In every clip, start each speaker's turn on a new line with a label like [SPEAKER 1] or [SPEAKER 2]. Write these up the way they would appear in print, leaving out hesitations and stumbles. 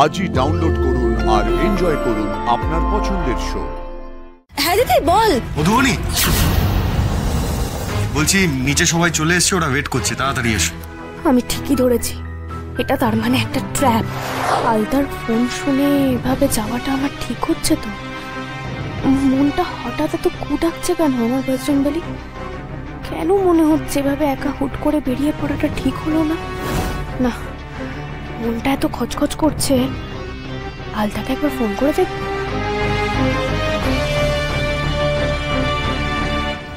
[SPEAKER 1] আজই ডাউনলোড করুন আর এনজয় করুন আপনার পছন্দের শো।
[SPEAKER 2] হ্যাঁ দিদি বল।
[SPEAKER 3] মধুবনী বলছি নিচে সবাই চলে এসছে, ওরা ওয়েট করছে, তাড়াতাড়ি এসো।
[SPEAKER 2] আমি ঠিকই ধরেছি, এটা তার মানে একটা ট্র্যাপ। আলতার ফোন শুনে এভাবে যাওয়াটা আমার ঠিক হচ্ছে তো? মনটা হঠাৎ এত কু ডাকছে কেন আমার বজরংবলী? কেন মনে হচ্ছে এভাবে একা হুট করে বেরিয়ে পড়াটা ঠিক হলো না? না, মনটা এত খচখচ করছে, আলতাকে একবার ফোন করে দেখ।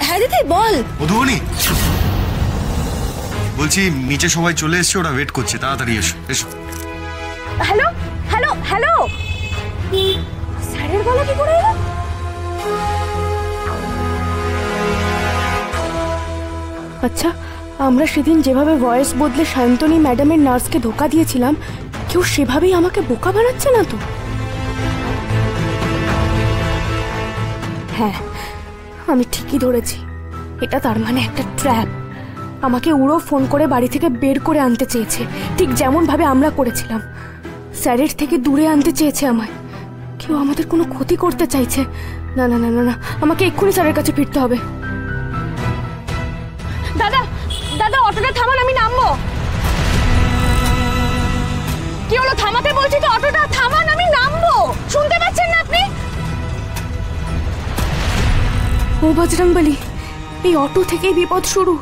[SPEAKER 2] হ্যাঁ দিদি বল।
[SPEAKER 3] মধুবনী বলছি নিচে সবাই চলে এসছে, ওরা ওয়েট করছে, তাড়াতাড়ি এসো এসো।
[SPEAKER 2] হ্যালো হ্যালো হ্যালো, স্যারের গলা কি করে এলো? আচ্ছা, আমরা সেদিন যেভাবে ভয়েস বদলে শান্তনী ম্যাডামের নার্সকে ধোকা দিয়েছিলাম, কেউ সেভাবেই আমাকে বোকা বানাচ্ছে না তো? হ্যাঁ, আমি ঠিকই ধরেছি, এটা তার মানে একটা ট্র্যাপ। আমাকে উড়ো ফোন করে বাড়ি থেকে বের করে আনতে চেয়েছে, ঠিক যেমন ভাবে আমরা করেছিলাম। স্যারের থেকে দূরে আনতে চেয়েছে আমায়। কেউ আমাদের কোনো ক্ষতি করতে চাইছে। না না না না না, আমাকে এক্ষুনি স্যারের কাছে ফিরতে হবে। দাদা দাদা, অটোটা থামান, আমি নামবো। কি হলো? থামাতে বলছি তো, অটোটা থামান, আমি নামবো। শুনতে পাচ্ছেন না আপনি? ও বজরংবলী, এই অটো থেকেই বিপদ শুরু।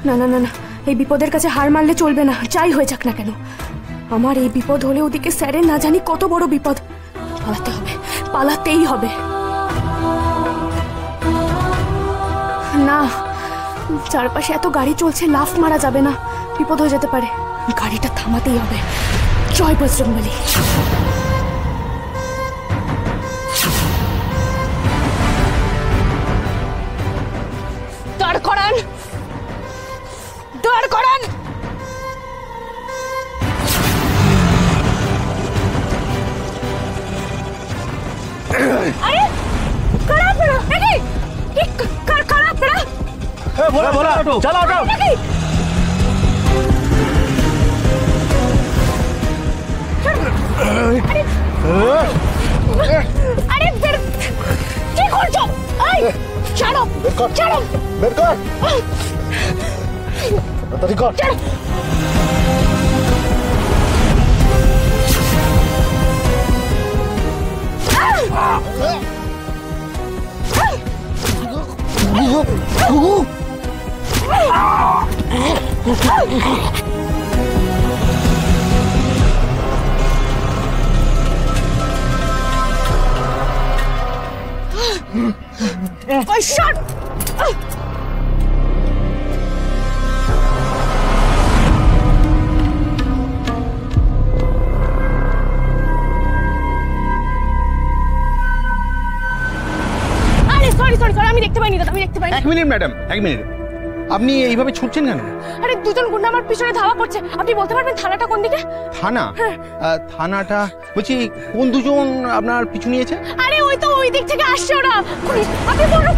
[SPEAKER 2] না না না না, এই বিপদের কাছে হার মারলে চলবে না, যাই হয়ে যাক না কেন। আমার এই বিপদ হলে ওদিকে স্যারের না জানি কত বড় বিপদ। পালাতে হবে, পালাতেই হবে। না, চারপাশে এত গাড়ি চলছে, লাফ মারা যাবে না, বিপদ হয়ে যেতে পারে। গাড়িটা থামাতেই হবে। জয় বজরংবলী। দাঁড় করান, দাঁড় করান। আরে কারা আপনারা? কারা আপনারা?
[SPEAKER 4] बोला बोला चलो ऑटो।
[SPEAKER 2] আরে কি করছো? এই ছাড়ো ছাড়ো,
[SPEAKER 4] বের কর তাড়াতাড়ি কর।
[SPEAKER 2] Shut! সরি, আমি দেখতে পাইনি দাদা, আমি দেখতে পাইনি।
[SPEAKER 4] এক মিনিট ম্যাডাম, এক মিনিট, আপনি এইভাবে ছুটছেন কেন?
[SPEAKER 2] আরে দুজন গুন্ডা আমার পিছনে ধাওয়া করছে। আপনি বলতে পারবেন থানাটা কোন দিকে?
[SPEAKER 4] থানা? থানাটা বলছি কোন দুজন আপনার পিছু নিয়েছে?
[SPEAKER 2] আরে ওই তো ওই দিক থেকে আসছে ওরা। আপনি বড়